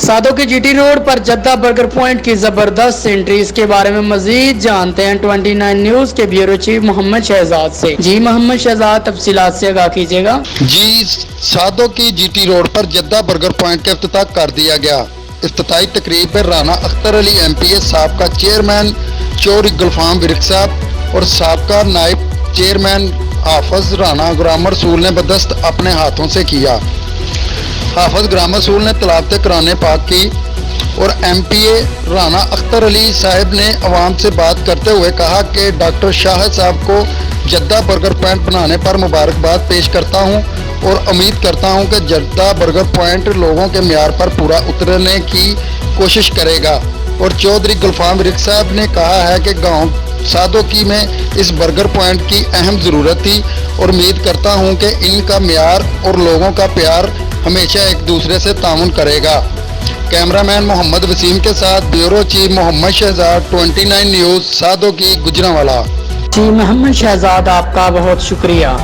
सादों के GT road पर जद्दा बर्गर पॉइंट की जबरदस्त एंट्री, इसके बारे में मजीद जानते हैं 29 न्यूज के ब्यूरो चीफ मोहम्मद शहजाद से। जी मोहम्मद शहजाद, तफसीलात से आगाह कीजिएगा। जी, सादों की जीटी रोड पर जद्दा बर्गर पॉइंट का इफ्तिताह कर दिया गया। इफ्तिताही तकरीब पर राना अख्तर अली MPA साहब का चेयरमैन चौर गुलफाम विरक साहब और साबका नायब चेयरमैन हाफज राना गुलाम रसूल ने बदस्त अपने हाथों से किया। हाफज गुलाम रसूल ने तलावत कुरान पाक की और MPA राना अख्तर अली साहब ने अवाम से बात करते हुए कहा कि डॉक्टर शाहिद साहब को जद्दा बर्गर पॉइंट बनाने पर मुबारकबाद पेश करता हूं और उम्मीद करता हूं कि जद्दा बर्गर पॉइंट लोगों के म्यार पर पूरा उतरने की कोशिश करेगा। और चौधरी गुलफाम विरक साहब ने कहा है कि गांव सादों की में इस बर्गर पॉइंट की अहम ज़रूरत थी और उम्मीद करता हूं कि इनका म्यार और लोगों का प्यार हमेशा एक दूसरे से ताउन करेगा। कैमरामैन मोहम्मद वसीम के साथ bureau chief Mohammad Shahzad, 29 News, सादों की गुजरांवाला। जी मोहम्मद शहजाद, आपका बहुत शुक्रिया।